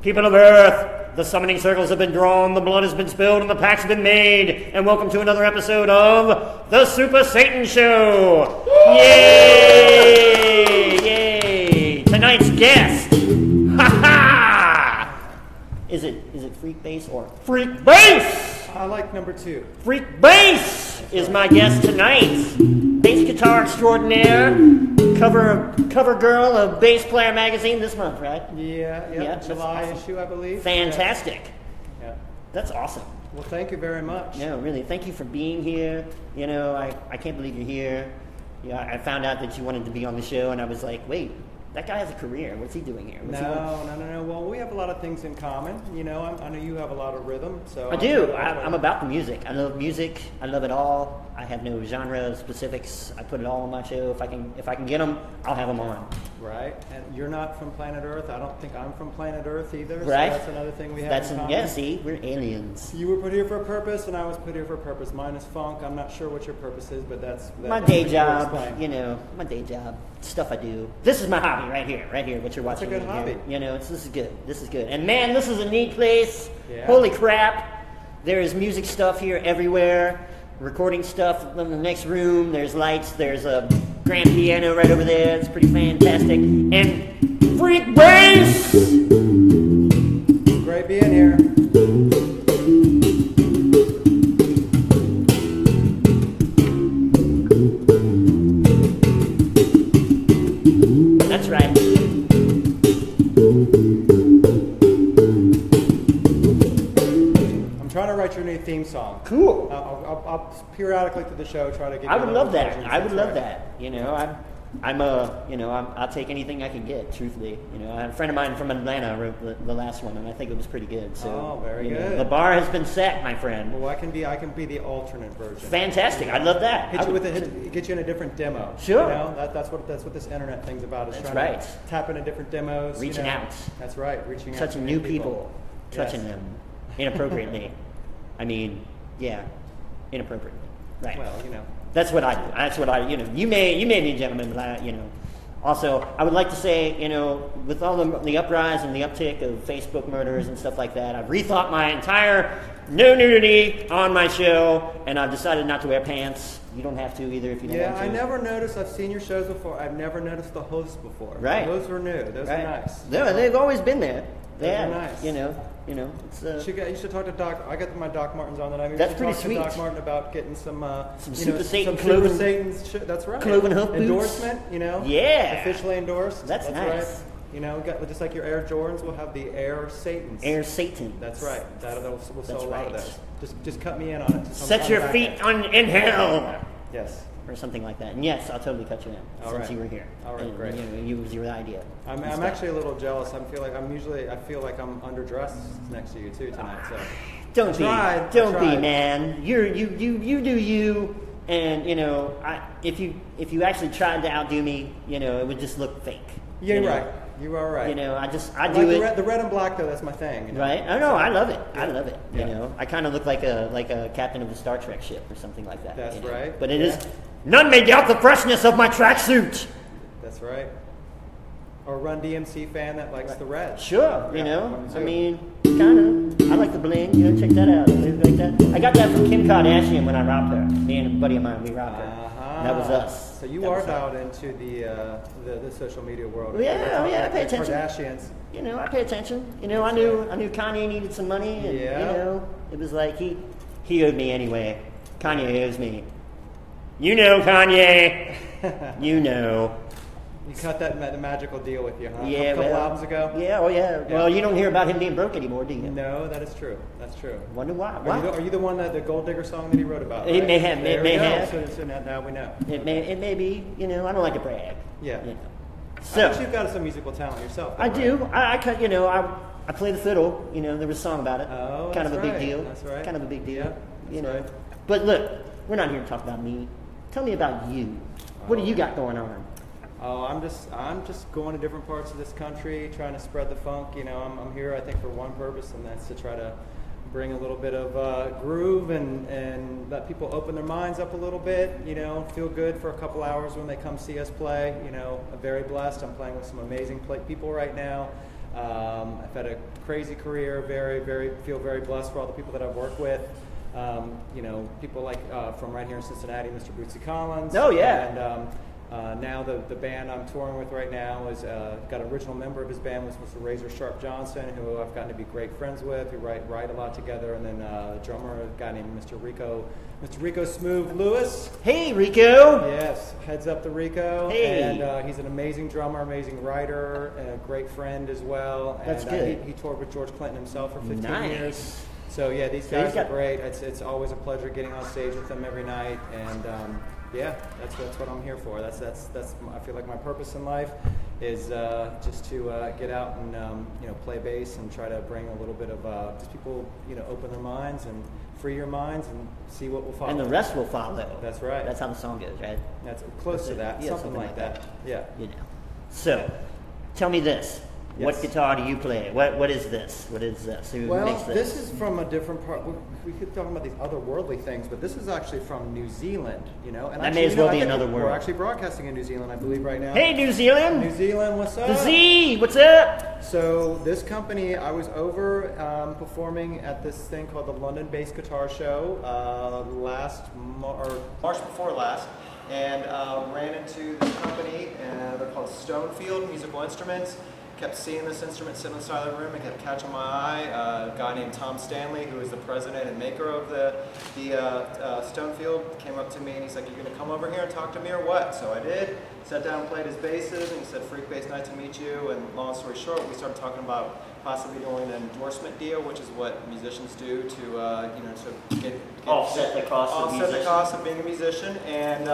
People of Earth, the summoning circles have been drawn, the blood has been spilled, and the pacts have been made. And welcome to another episode of The Super Satan Show. Yay! Yay! Tonight's guest, Is it Freakbass or Freakbass? I like number 2. Freakbass is my guest tonight. Bass guitar extraordinaire, cover girl of Bass Player magazine this month, right? Yeah, July awesome. Issue, I believe. Fantastic. Yeah. That's awesome. Well, thank you very much. No, really, thank you for being here. You know, I can't believe you're here. Yeah, I found out that you wanted to be on the show, and I was like, wait, that guy has a career. What's he doing here? No. Well, we have a lot of things in common. You know, I know you have a lot of rhythm. So I do. I'm about the music. I love music. I love it all. I have no genre specifics. I put it all on my show. If I can get them, I'll have them on. Right. And you're not from planet Earth. I don't think I'm from planet Earth either. Right. So that's another thing we have in common. Yeah, see, we're aliens. You were put here for a purpose, and I was put here for a purpose. Mine is funk. I'm not sure what your purpose is, but that's my day job. You know, my day job. Stuff I do. This is my hobby right here. What you're watching. It's a good hobby. Here. You know, this is good. This is good. And man, this is a neat place. Yeah. Holy crap! There is music stuff here everywhere. Recording stuff in the next room. There's lights. There's a grand piano right over there. It's pretty fantastic. And Freakbass! Great being here. That's right. I'm trying to write your new theme song. Cool. I'll periodically through the show try to get. I would love that. I would love that. You know, I'll take anything I can get. Truthfully, you know, a friend of mine from Atlanta wrote the last one, and I think it was pretty good. So, very good. Know, the bar has been set, my friend. Well, I can be the alternate version. Fantastic. I'd love that. Get you in a different demo. Sure. You know, that's what this internet thing's about. Is that's trying right. to tap into different demos. Reaching out. That's right. Reaching out. Touching new people. Touching them inappropriately. I mean, yeah, inappropriately. Right. Well, you know. That's what I do. That's what I, you know, you may be a gentleman, but I, you know. Also, I would like to say, you know, with all the uprise and the uptick of Facebook murders and stuff like that, I've rethought my entire no nudity on my show, and I've decided not to wear pants. You don't have to either if you don't want to. Yeah, I never noticed. I've seen your shows before. I've never noticed the hosts before. Right. Those were new. Those are nice. No, they've always been there. Those are nice. You know, it's you should talk to Doc. I got my Doc Martens on tonight. That's pretty sweet. Talk to Doc Martin about getting some Super Satan Super Satan's. That's right. Cloven hoof boots. Endorsement. You know. Yeah. Officially endorsed. That's nice. Right. You know, just like your Air Jordans, we'll have the Air Satans. Air Satan. That's right. We'll sell a lot of those. Just cut me in on it. Set your feet in hell. Yes. Or something like that. And yes, I'll totally cut you in since you were here. All right, great. You was your idea. I'm actually a little jealous. I feel like I'm underdressed next to you too tonight. So don't be, man. You do you. And you know, if you actually tried to outdo me, you know, it would just look fake. You're right. You are right. You know, I do it. The red and black though, that's my thing. You know? Right? I know. I love it. I love it. Yeah. You know, I kind of look like a captain of a Star Trek ship or something like that. That's right. But it is. None may doubt the freshness of my tracksuit. That's right. Or a Run DMC fan that likes the red. Sure, you know. I mean, kind of. I like the bling. You know, check that out. Like that. I got that from Kim Kardashian when I robbed her. Me and a buddy of mine, we robbed her. That was us. So you are dialed into the social media world. Yeah, I pay attention. Kardashians. You know, I pay attention. You know, I knew Kanye needed some money, and you know, it was like he owed me anyway. Kanye owes me. You know, Kanye. You know. You cut that magical deal with you, huh? Yeah, a couple albums ago. Yeah, Well, you don't hear about him being broke anymore, do you? No, that is true. That's true. Wonder why? Are you the one the Gold Digger song that he wrote about? He right? may have. It may have. So now we know. It may be. You know, I don't like to brag. Yeah. You know. So I bet you've got some musical talent yourself. I do. I you know, I play the fiddle. You know, there was a song about it. Oh, kind of a big deal. That's right. Kind of a big deal. Yeah, you know. Right. But look, we're not here to talk about me. Tell me about you. What do you got going on? Oh, I'm just going to different parts of this country, trying to spread the funk. You know, I'm here, I think, for one purpose, and that's to try to bring a little bit of groove and let people open their minds up a little bit, you know, feel good for a couple hours when they come see us play. You know, I'm very blessed. I'm playing with some amazing people right now. I've had a crazy career, feel very blessed for all the people that I've worked with. You know, people like from right here in Cincinnati, Mr. Bootsy Collins. Oh, yeah. And now the band I'm touring with right now is got an original member of his band was Mr. Razor Sharp Johnson, who I've gotten to be great friends with. We write a lot together, and then a drummer, a guy named Mr. Rico Smooth Lewis. Hey, Rico. Yes, heads up the Rico. Hey. And he's an amazing drummer, amazing writer, and a great friend as well. That's and, good. He toured with George Clinton himself for 15 Nice. years. So yeah, these guys are great. It's always a pleasure getting on stage with them every night, and yeah, that's what I'm here for. That's I feel like my purpose in life is just to get out and you know, play bass and try to bring a little bit of just people, you know, open their minds and free your minds and see what will follow. And the rest will follow. That's right. That's how the song goes, right? That's close to that. Yeah, something like that. Yeah. You know. So, tell me this. Yes. What guitar do you play? What is this? What is this? Who Well, makes this is from a different part. We could talk about these otherworldly things, but this is actually from New Zealand, you know. And That actually, may as well I be think another we're world. actually broadcasting in New Zealand, I believe, right now. Hey, New Zealand! New Zealand, what's up? The Z, what's up? So this company, I was over performing at this thing called the London Bass Guitar Show March before last, and ran into this company, and they're called Stonefield Musical Instruments. Kept seeing this instrument sitting on the side of the room and kept catching my eye. A guy named Tom Stanley, who is the president and maker of the Stonefield, came up to me and he's like, "You're going to come over here and talk to me or what?" So I did. Sat down and played his basses, and he said, "Freakbass, nice to meet you." And long story short, we started talking about possibly doing an endorsement deal, which is what musicians do to you know, to get Offset the cost of offset the cost of being a musician. And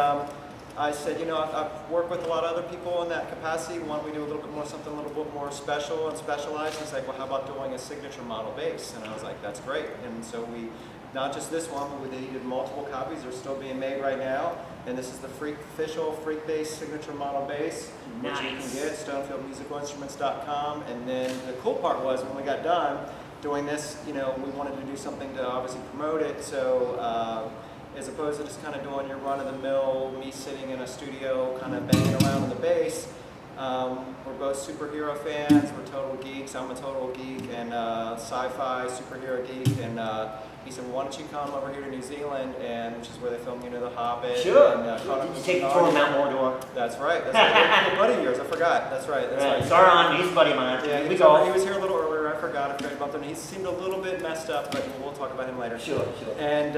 I said, you know, I've worked with a lot of other people in that capacity. Why don't we do a little bit more, something a little bit more special and specialized? He's like, well, how about doing a signature model bass? And I was like, that's great. And so we, not just this one, but we did multiple copies. They're still being made right now. And this is the official Freakbass signature model bass, which you can get at StonefieldMusicalInstruments.com. And then the cool part was when we got done doing this, you know, we wanted to do something to obviously promote it. So as opposed to just kind of doing your run-of-the-mill, me sitting in a studio kind of banging around on the bass, we're both superhero fans, we're total geeks. I'm a total geek and sci-fi superhero geek, and he said, well, why don't you come over here to New Zealand, and which is where they filmed, you know, The Hobbit. Sure. And, Did you take the tour of Mount Mordor? That's right. That's right. A buddy of yours. I forgot. That's right. That's right. Saruman, he's a buddy of mine. Yeah, we go. He was here a little earlier. I forgot. I forgot about him. He seemed a little bit messed up, but we'll talk about him later. Sure. And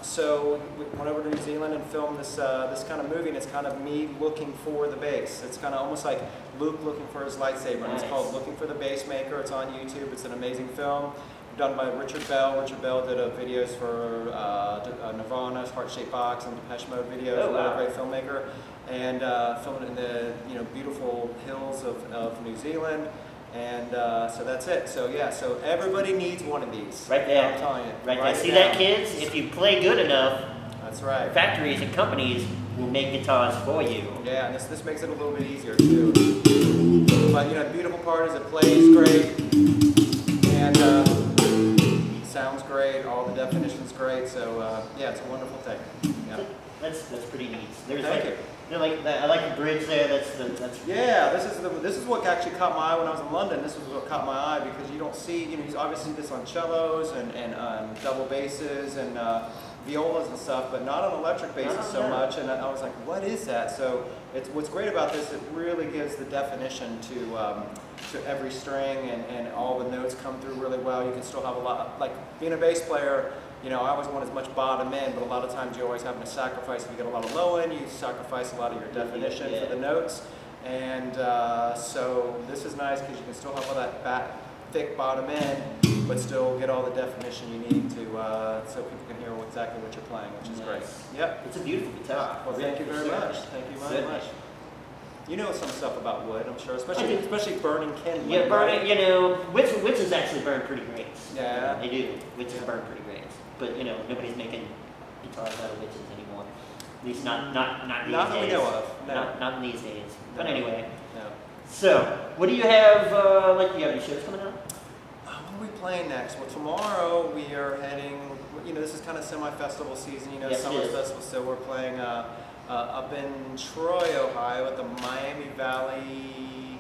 so we went over to New Zealand and filmed this this kind of movie, and it's kind of me looking for the bass. It's kind of almost like Luke looking for his lightsaber. Nice. And it's called Looking for the Bass Maker. It's on YouTube. It's an amazing film. Done by Richard Bell. Richard Bell did videos for Nirvana's Heart-Shaped Box and Depeche Mode videos. Oh, wow. What a great filmmaker. And filmed it in the beautiful hills of New Zealand. And so that's it. So yeah, so everybody needs one of these. Right there. I'm telling you. Right there. See that, kids? If you play good enough, that's right. factories and companies will make guitars for you. Yeah, and this makes it a little bit easier too. But you know, the beautiful part is it plays great. And sounds great, all the definition's great, so yeah, it's a wonderful thing. Yeah. That's pretty neat. There's Thank you. I like the bridge there. That's Yeah, this is what actually caught my eye when I was in London. This was what caught my eye because you don't see, you know, he's obviously this on cellos and double basses and violas and stuff, but not on electric basses so much. And I was like, what is that? So what's great about this, it really gives the definition to every string, and all the notes come through really well. You can still have a lot, like being a bass player, you know, I always want as much bottom end, but a lot of times you're always having to sacrifice. If you get a lot of low end, you sacrifice a lot of your definition for the notes. And so this is nice because you can still have all that thick bottom end, but still get all the definition you need to so people can hear exactly what you're playing, which is great. Yep. It's a beautiful guitar. Well, thank you very much. Thank you very much. You know some stuff about wood, I'm sure, especially burning kindling. Yeah, burning. You know, witches actually burn pretty great. Yeah, they do. Witches burn pretty great, but you know, nobody's making guitars out of witches anymore. At least not these days. Not that we know of. No. Not in these days. But anyway. No. So, what do you have? Do you have any shows coming up? What are we playing next? Well, tomorrow we are heading. You know, this is kind of semi-festival season. You know, yes, summer festival. So we're playing up in Troy, Ohio, at the Miami Valley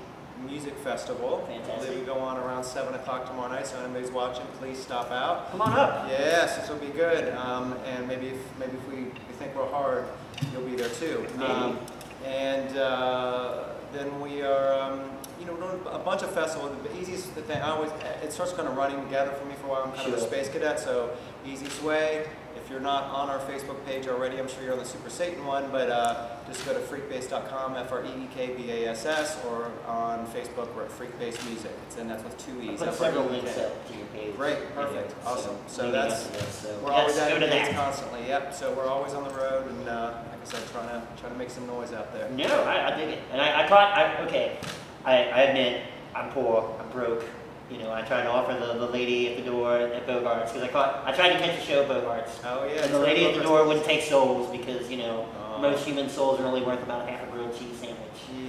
Music Festival. Fantastic. We go on around 7 o'clock tomorrow night, so anybody's watching, please stop out. Come on up. Yes, this will be good. And maybe if we think we're hard, you'll be there too. Maybe. Then we are, you know, doing a bunch of festivals. The easiest thing, it starts kind of running together for me for a while. I'm kind of a space cadet, so easiest way. If you're not on our Facebook page already, I'm sure you're on the Super Satan one, but just go to freakbass.com, FREEKBASS, or on Facebook, we're at Freakbass Music. And that's with 2 E's. I'll put several links up to your page. Great, perfect, awesome. So we're yes, always at go to events that. constantly. Yep. So we're always on the road, and like I said, trying to make some noise out there. No, I dig it. And I admit, I'm poor, I'm broke. You know, I tried to offer the lady at the door at Bogart's, because I tried to catch a show at Bogart's. Oh yeah. And the lady at the door wouldn't take souls because, you know, most human souls are only worth about half a grilled cheese sandwich.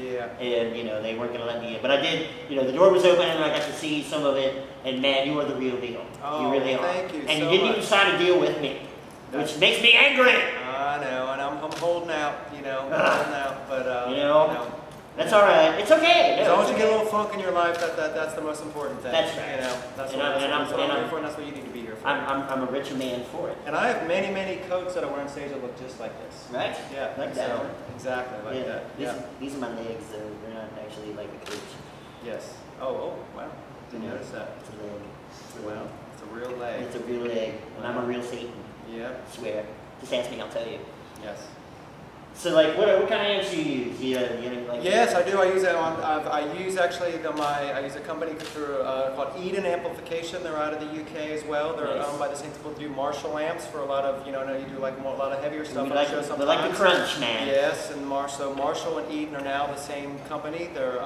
Yeah. And, you know, they weren't going to let me in. But I did, you know, the door was open and I got to see some of it. And man, you are the real deal. Oh, you really are. thank you and so you didn't much. even sign a deal with me, which makes me angry. I know, and I'm holding out, you know, holding out, but you know. That's all right. It's okay. As long as you get a little funk in your life, that's the most important thing. That's right. You know, that's what I'm here for, and that's what you need to be here for. I'm a richer man for it. And I have many coats that I wear on stage that look just like this. Right? Yeah, Like so, that. exactly like that. Yeah. These are my legs, though. They're not actually like the coach. Yes. Oh, wow. Didn't notice that. It's a leg. Wow. It's a real leg. It's a real leg. And I'm a real Satan. Yeah. I swear. Just ask me, I'll tell you. Yes. So, like, what kind of amps do you use? You like? Yes, I do. I use it on. I use actually I use a company called Eden Amplification. They're out of the UK as well. They're Nice. owned by the same people who do Marshall amps for a lot of, you know, I know you do like a lot of heavier stuff. We on like, the show we sometimes. like the crunch, man. Yes, and Marshall and Eden are now the same company. They're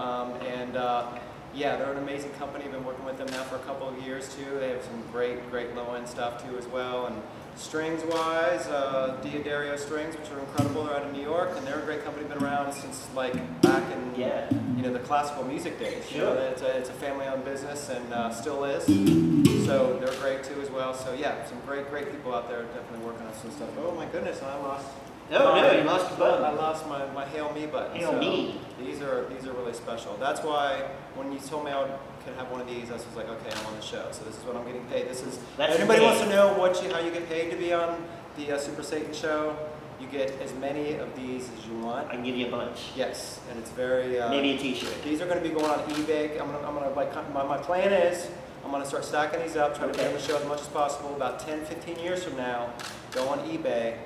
yeah, they're an amazing company. I've been working with them now for a couple of years too. They have some great low-end stuff too as well. And strings-wise, Diodario Strings, which are incredible. They're out of New York, and they're a great company. Been around since like back in you know, the classical music days. Sure. You know, it's a family-owned business and still is. So they're great too as well. So yeah, some great people out there definitely working on some stuff. Oh my goodness, I lost. Oh no, you lost your button. I lost my Hail Me button. Hail Me. These are really special. That's why when you told me I could have one of these, I was like, okay, I'm on the show. So this is what I'm getting paid. This is. That's anybody great. wants to know how you get paid to be on the Super Satan show? You get as many of these as you want. I can give you a bunch. Yes, and it's very. Maybe a T-shirt. These are going to be going on eBay. I'm gonna like my plan is I'm going to start stacking these up, try to put on the show as much as possible. About 10, 15 years from now, go on eBay.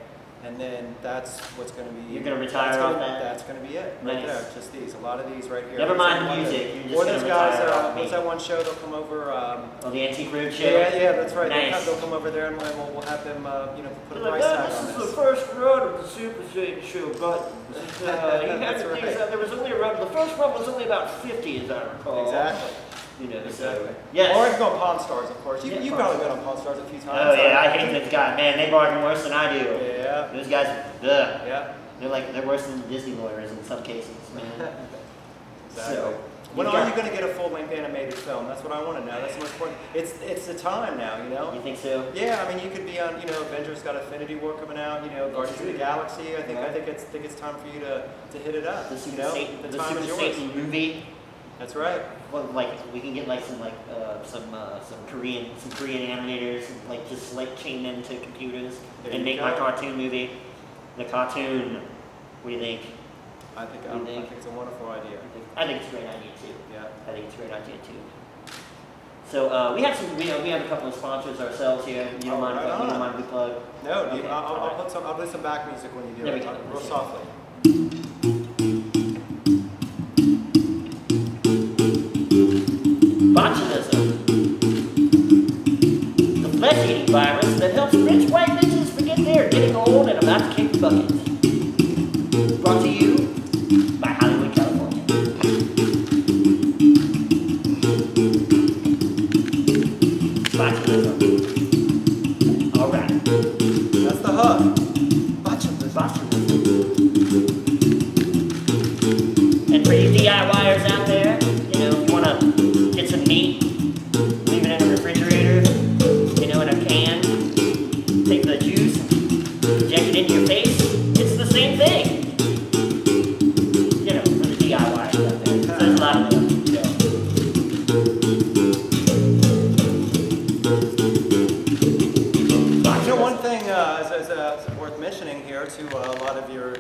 And then that's what's going to be. You're going to retire off that? That's going to be it. Right Nice. there. Just these. A lot of these right here. Never mind the music. You're just or going those to guys, retire off what's me. that one show? They'll come over. Oh, the Antique Road Show? Yeah, that's right. Nice. They'll come over there and we'll have them, you know, put a Like, price tag on this is this. the first run of the Super Satan Show buttons. That's right. There was only a run. The first one was only about 50, as I recall. Exactly. You know, Exactly. So, yes. Or you can go on Pawn Stars, of course. You've Yeah, probably Pawn been on Pawn Stars a few times. Oh yeah, I hate those guys. Man, they bargain worse than I do. Yeah. Those guys, ugh. Yeah. They're worse than Disney lawyers in some cases, man. Exactly. So, when are you going to get a full-length animated film? That's what I want to know. That's the most important. It's the time now, you know. You think so? Yeah, I mean, you could be on, you know, Avengers got Infinity War coming out, you know, Guardians of the Galaxy. I think it's time for you to hit it up. The Super you know, Satan, the the time Super is yours. Satan movie. That's right. Well, like we can get like some Korean animators, and, like just like chain them to computers There and you make go. my cartoon movie. The cartoon. What do you think? I think it's a wonderful idea. I think it's a great idea too. Yeah. I think it's a great idea too. So we have a couple of sponsors ourselves here. You don't mind? Right You don't on. mind we plug? No, Okay, I'll play some back music when you do There it. we go. Real softly. Botulism. The flesh-eating virus that helps rich white bitches forget they're getting old and about to kick the bucket. Brought to you by Hollywood, California. Botulism. All right. That's the hug. Botulism. And for you DIYers out there, you know, if you want to get some meat, leave it in the refrigerator, you know, in a can, take the juice, inject it into your face, it's the same thing. You know, for the DIYers out there. So there's a lot of them, you know. to a lot of your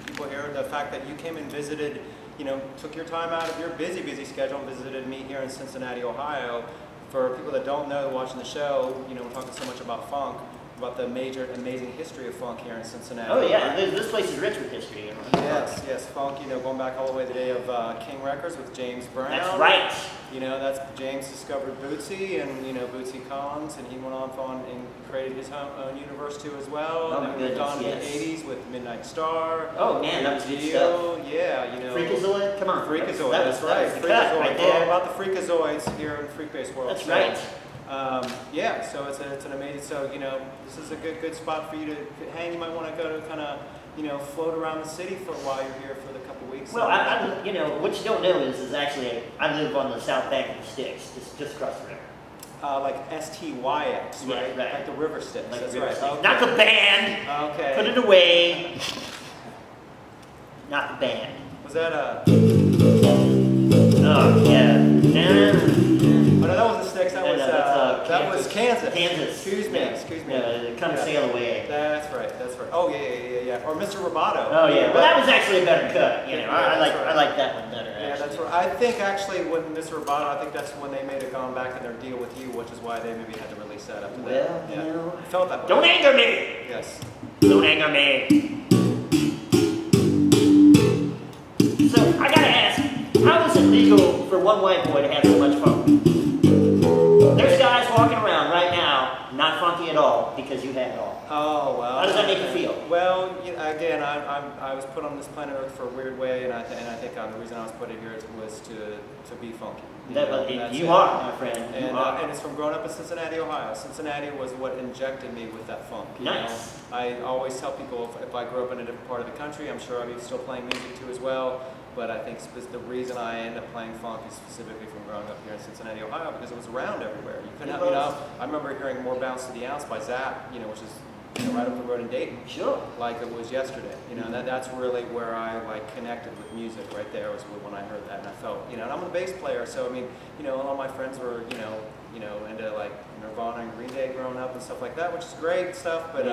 people here. The fact that you came and visited, you know, took your time out of your busy schedule and visited me here in Cincinnati, Ohio. For people that don't know, watching the show, you know, we're talking so much about funk, about the amazing history of funk here in Cincinnati. Oh yeah, this place is rich with history. You know? Yes, funk, you know, going back all the way to the day of King Records with James Brown. That's right. You know, that's James discovered Bootsy and, you know, Bootsy Collins, and he went on and created his own universe too as well. Oh, and my then moved goodness, on in yes. the 80s with Midnight Star. Oh man, that was good stuff. Yeah, you know. Freakazoid? Come on. Freakazoid, That's right. the cut right there. All about the Freakazoids here in Freakbass world. That's right. Yeah, so it's an amazing, so, you know, this is a good spot for you to hang. You might want to go to kind of, you know, float around the city for a while you're here for the couple weeks. Well, I you know, what you don't know is actually, I live on the south bank of the Styx, just across the river. Like S-T-Y-X, right? Right. Like the River Styx, Like that's the river right. Styx. Okay. Not the band! Okay. Put it away. Not the band. Was that a... Oh, yeah. Oh, no, that wasn't Styx, that was Kansas. Kansas. Excuse me. Yeah, come sail away. That's right. Oh, yeah. Or Mr. Roboto. Oh, yeah. Well, that was actually a better cut. You know, Yeah, I like that one better. Yeah, actually. that's right. I think actually when Mr. Roboto, I think that's when they may have gone back in their deal with you, which is why they maybe had to release that after that. Well, Yeah. you know. I felt that way. Don't anger me! Yes. Don't anger me. So, I gotta ask, how is it legal for one white boy to have so much fun? There's guys walking around right now, not funky at all, because you have it all. Oh, well. How does that make you feel? Well, you know, again, I was put on this planet Earth for a weird way, and I think the reason I was put here was to be funky. You are, my friend. And it's from growing up in Cincinnati, Ohio. Cincinnati was what injected me with that funk. You Nice. know? I always tell people if I grew up in a different part of the country, I'm sure I'd be still playing music too as well. But I think the reason I end up playing funk is specifically from growing up here in Cincinnati, Ohio, because it was around everywhere. You couldn't, you know, I remember hearing "More Bounce to the Ounce" by Zapp, you know, which is, you know, right up the road in Dayton. Sure. Like it was yesterday. You know, and that's really where I like connected with music. Right there was when I heard that, and I felt, you know, and I'm a bass player, so I mean, you know, all my friends were, you know, into like Nirvana and Green Day growing up and stuff like that, which is great stuff. But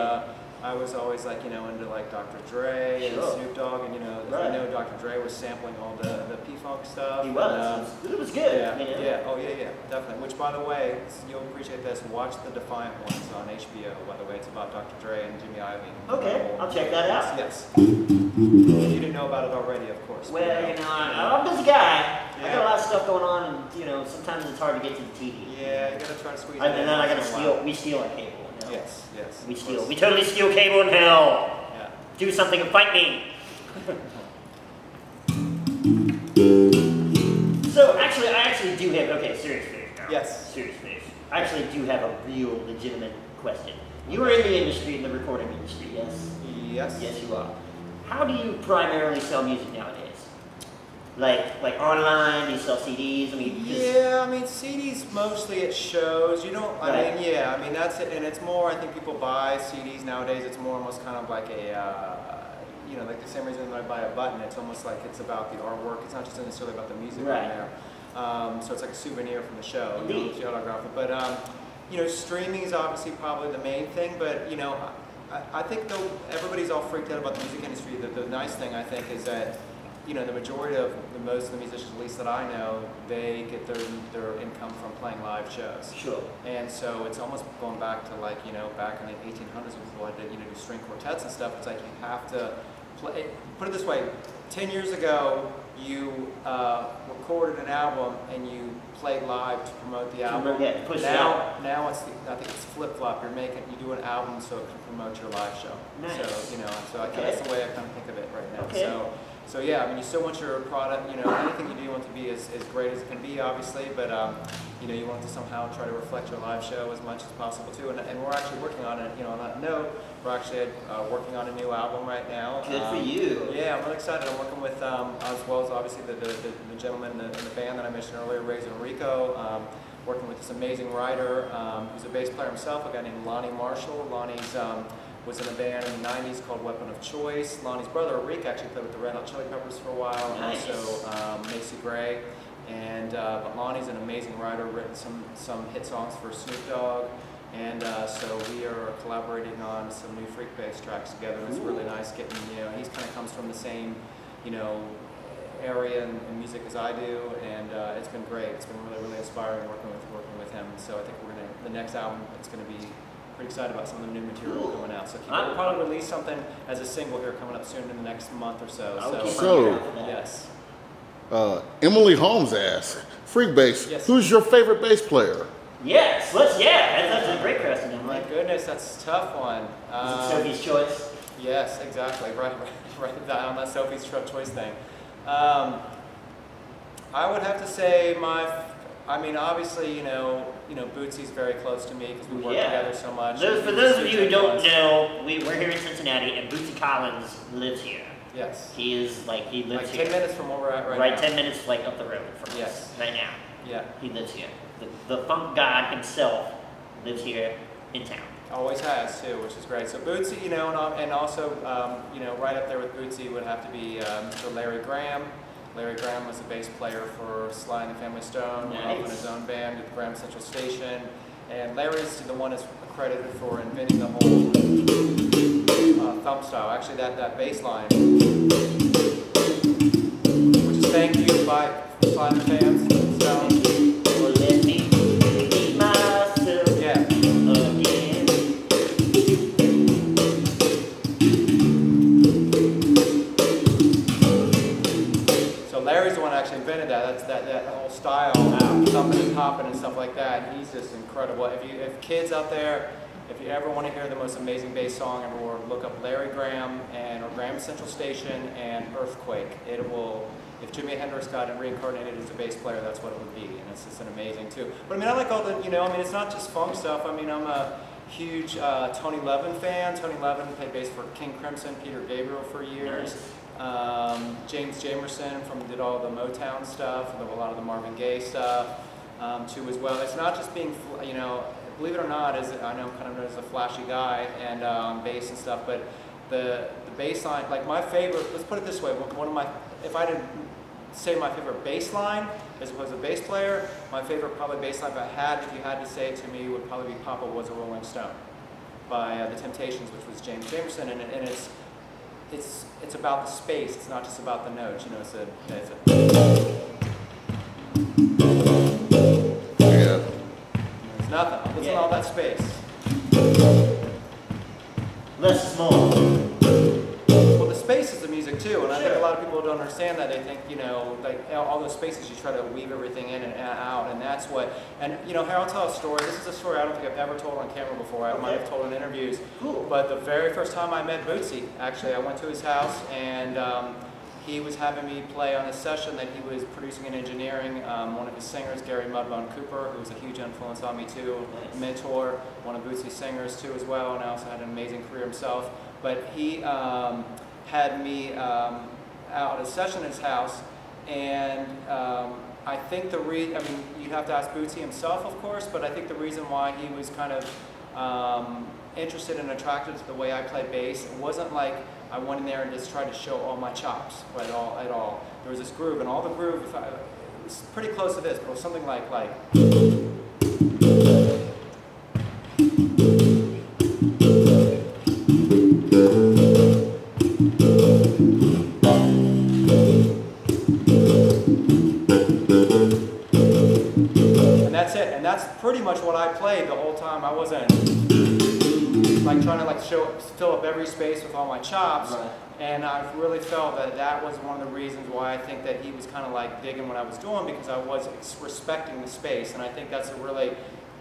I was always like, you know, into like Dr. Dre and Snoop Dogg, and you know, I know Dr. Dre was sampling all the P-Funk stuff. He was. It was good. Yeah, you know? yeah, oh yeah, definitely. Which, by the way, you'll appreciate this. Watch the Defiant Ones on HBO. By the way, it's about Dr. Dre and Jimmy Iovine. Okay, I'll check that out. Yes. You didn't know about it already, of course. Well, you know, I'm a busy guy. Yeah. I got a lot of stuff going on, and you know, sometimes it's hard to get to the TV. Yeah, you gotta try to squeeze it And in. then I gotta steal. We steal our cable. You know? Yes. We steal. We totally steal cable in hell. Yeah. Do something and fight me. So actually, I actually do have. Okay, serious face now. Yes. Serious face. I actually do have a real, legitimate question. You are in the industry, in the recording industry, yes? Yes. Yes, you are. How do you primarily sell music nowadays? Like online? Do you sell CDs? I mean, Yeah, I mean CDs mostly at shows. You don't. I mean, yeah. I mean that's it, and it's more. I think people buy CDs nowadays. It's more almost kind of like a, you know, like the same reason when I buy a button. It's almost like it's about the artwork. It's not just necessarily about the music Right. in there. So it's like a souvenir from the show. Indeed. You know, if you autograph it. But you know, streaming is obviously probably the main thing. But you know, I think though everybody's all freaked out about the music industry. The nice thing I think is that, you know, the majority of most of the musicians, at least that I know, they get their income from playing live shows. Sure. And so it's almost going back to like, you know, back in the 1800s when people had to, you know, do string quartets and stuff. It's like you have to play. Put it this way: 10 years ago, you recorded an album and you played live to promote the album. Yeah, push it out. Now it's I think it's flip flop. You do an album so it can promote your live show. Nice. So you know, Okay. that's the way I kind of think of it right now. Okay. So yeah, I mean, you still want your product, you know, anything you do, you want to be as great as it can be, obviously, but you know, you want to somehow try to reflect your live show as much as possible too. And we're actually working on it. You know, on that note, we're actually working on a new album right now. Good for you. Yeah, I'm really excited. I'm working with, as well as obviously the gentleman in the band that I mentioned earlier, Razor Enrico. Working with this amazing writer who's a bass player himself, a guy named Lonnie Marshall. Lonnie's was in a band in the 90s called Weapon of Choice. Lonnie's brother, Rick, actually played with the Red Hot Chili Peppers for a while, and Nice. also Macy Gray. And but Lonnie's an amazing writer, written some hit songs for Snoop Dogg, And so we are collaborating on some new Freakbass tracks together. It's really nice getting, you know, he kind of comes from the same, you know, area and music as I do, and it's been great. It's been really, really inspiring working with him. So I think we're gonna, the next album, it's gonna be pretty excited about some of the new material coming out. So we'll probably release something as a single here coming up soon in the next month or so. Yes. Emily Holmes asks, Freakbass, yes. Who's your favorite bass player? Yes, that's a great question. My goodness, that's a tough one. Is it Sophie's choice? Yes, exactly. Right on that Sophie's choice thing. I would have to say I mean, obviously, you know, Bootsy's very close to me because we work together so much. For those of you who don't know, we're here in Cincinnati, and Bootsy Collins lives here. Yes. He lives like here. 10 minutes from where we're at right now. 10 minutes like up the road from us right now. Yeah. He lives here. The funk god himself lives here in town. Always has too, which is great. So Bootsy, you know, and also, you know, right up there with Bootsy would have to be Mr. Larry Graham. Larry Graham was a bass player for Sly and the Family Stone, went off in his own band at Graham Central Station. And Larry's the one that's credited for inventing the whole thumb style. Actually, that bass line, which is thank you by Sly and the fans. So, Larry's the one that actually invented that. That's that whole style, thumping and popping and stuff like that. And he's just incredible. If kids out there, if you ever want to hear the most amazing bass song ever, look up Larry Graham or Graham Central Station and Earthquake. It will. If Jimi Hendrix got reincarnated as a bass player, that's what it would be, and it's just an amazing too. But I mean, I like all the, you know, I mean, it's not just funk stuff. I mean, I'm a huge Tony Levin fan. Tony Levin played bass for King Crimson, Peter Gabriel for years. James Jamerson did all the Motown stuff, and a lot of the Marvin Gaye stuff too as well. It's not just being, you know, believe it or not, I know I'm kind of known as a flashy guy and bass and stuff, but the bass line, like my favorite, let's put it this way, if I didn't say my favorite bass line as opposed to bass player, my favorite probably bass line if you had to say it to me, would probably be Papa Was a Rolling Stone by The Temptations, which was James Jamerson, and it's about the space. It's not just about the notes. You know, it's a it's nothing. Listen to all that space. Less is more. Well, the space is the music too, and I think a lot of people don't understand that. They think, you know, like all those spaces, you try to weave everything in and out, and that's what. And you know, here I'll tell a story. This is a story I don't think I've ever told on camera before. I might have told in interviews. Cool. But the very first time I met Bootsy, actually, I went to his house, and he was having me play on a session that he was producing and engineering. One of his singers, Gary Mudbone Cooper, who was a huge influence on me too, mentor, one of Bootsy's singers too as well, and also had an amazing career himself. But he had me out at a session at his house, and I think you'd have to ask Bootsy himself, of course, but I think the reason why he was kind of interested and attracted to the way I play bass, it wasn't like I went in there and just tried to show all my chops at all. There was this groove, and all the groove, it was pretty close to this, but it was something like and that's it, and that's pretty much what I played the whole time. I wasn't like trying to fill up every space with all my chops, and I really felt that was one of the reasons why I think that he was kind of like digging what I was doing, because I was respecting the space, and I think that's a really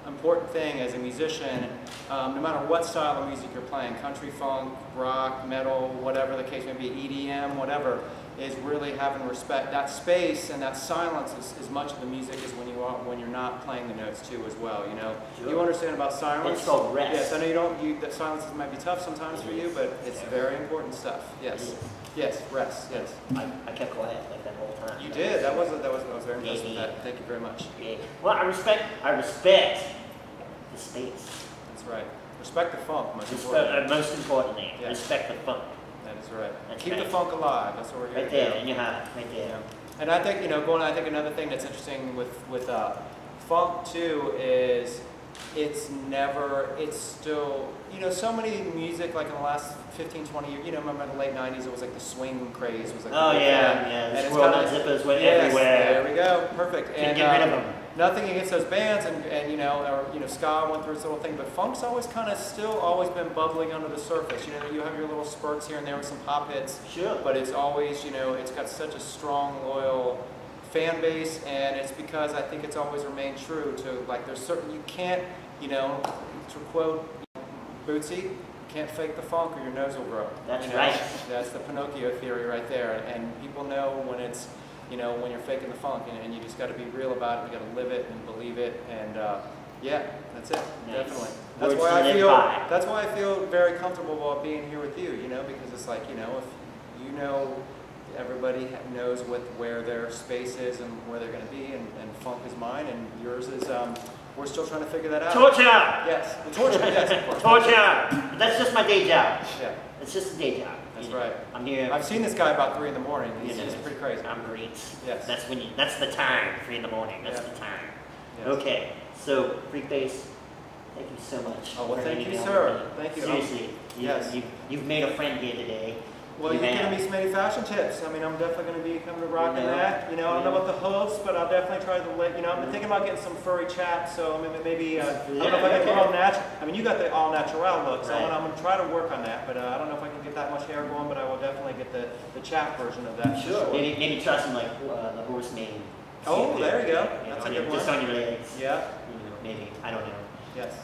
important thing as a musician, no matter what style of music you're playing, country, funk, rock, metal, whatever the case may be, EDM, whatever, is really having respect. That space and that silence is as much of the music as when you're not playing the notes too as well, you know. Sure. You understand about silence? It's called rest. Yes, I know that silence might be tough sometimes for you, but it's very important stuff. Yes. Yes, rest, yes. I kept quiet like that whole time. You did. I was very impressed with that. Thank you very much. Yeah. Well, I respect the space. That's right. Respect the funk, most importantly, respect the funk. That is right. Keep the funk alive. That's what we're here to do. Right there, in your heart, right there. Yeah. And I think, I think another thing that's interesting with funk too is it's still, you know, so many music, like in the last 15, 20 years, you know, remember in the late 90s, it was like the swing craze was like Oh the big yeah, thing. yeah. And The it's swirl kinda- nut zippers went yes, everywhere. there we go, perfect. Couldn't get rid of them. Nothing against those bands, and you know, or you know, ska went through its little thing, but funk's always kind of still always been bubbling under the surface. You know, you have your little spurts here and there with some pop hits, Sure. but it's always, you know, it's got such a strong, loyal fan base, and it's because I think it's always remained true to, like, there's certain, you can't, you know, to quote Bootsy, you can't fake the funk or your nose will grow. That's you know? right. That's the Pinocchio theory right there, and people know when it's, you know, when you're faking the funk, and you just got to be real about it. You got to live it and believe it, and yeah, that's it. Nice. Definitely. Words That's why to I live feel. by. That's why I feel very comfortable while being here with you. You know, because it's like, you know, if you know, everybody knows where their space is and where they're going to be, and funk is mine, and yours is. We're still trying to figure that out. Torture! Yes, torture. Yes, of course. Torture! But that's just my day job. Yeah, It's just a day job. that's you know. right. I'm here. I've seen this guy about 3 in the morning. He's, You know, he's pretty crazy. I'm great. Yes. That's when you. That's the time. 3 in the morning. That's Yeah. the time. Yes. Okay. So Freakbass, thank you so much. Oh, well, for thank hanging you, out sir. with me. Thank you. Seriously. Yes. You've made a friend here today. Well, You you're have. giving me some fashion tips. I mean, I'm definitely going to be coming to rocking You know, that. You know, I don't know yeah. about the hooves, but I'll definitely try to let, you know, I'm thinking about getting some furry chaps, so maybe, I don't know if I can go all natural. I mean, you got the all natural look, so Right. I'm going to try to work on that, but I don't know if I can get that much hair going, but I will definitely get the chap version of that. for Sure. Maybe try some like the horse mane. Oh, there you go. You know, That's a on good your, one. just on your legs. Yeah, You know, maybe. I don't know. yes.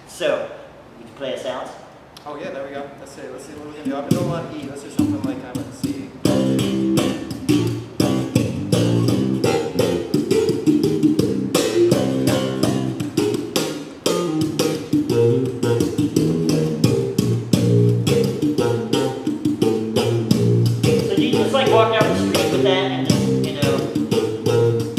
So, would you play us out? Oh, yeah, there we go. Let's see what we can do. I've been doing a lot of E. Let's do something like kind of C. So do you just like walk down the street with that and just, you know?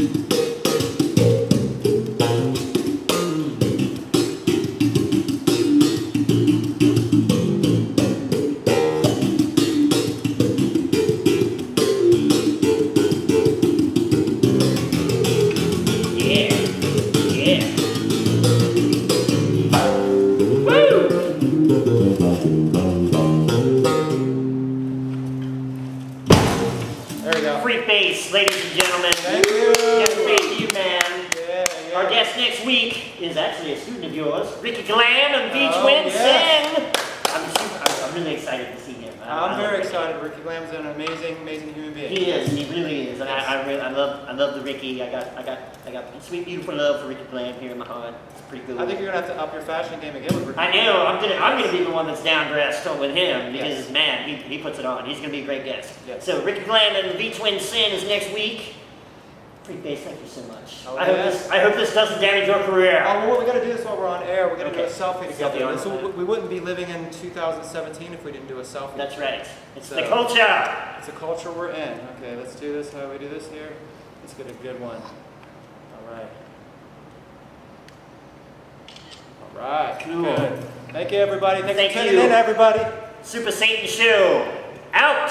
Yeah, yeah. Woo! There we go. Freakbass, ladies and gentlemen. Thank you. Yes, thank you, man. Yeah, yeah. Our guest next week is actually a student of yours, Ricky Glam and V Oh, Twin yes. Sing. I'm really excited to see him. I'm I very love excited. Ricky Glam's an amazing human being. Ricky. He is, he really is, and I love the Ricky. I got sweet, beautiful love for Ricky Glam here in my heart. It's pretty cool. I think you're gonna have to up your fashion game again with Ricky. I know. I'm gonna be the one that's down dressed with him because Yes. man, he puts it on. He's gonna be a great guest. Yes. So Ricky Glam and V Twin Sin is next week. Freakbass, thank you so much. Oh, I yes. hope this doesn't damage your career. Oh, well, what we gotta do is while we're on air, we're gonna do a Okay. selfie together. Selfie on- We wouldn't be living in 2017 if we didn't do a selfie. That's right. It's So- the culture. It's a culture we're in. Okay, let's do this. How do we do this here? Let's get a good one. All right. All right. Cool. Good. Thank you, everybody. Thanks Thank for tuning you. in, everybody. Super Satan Show out.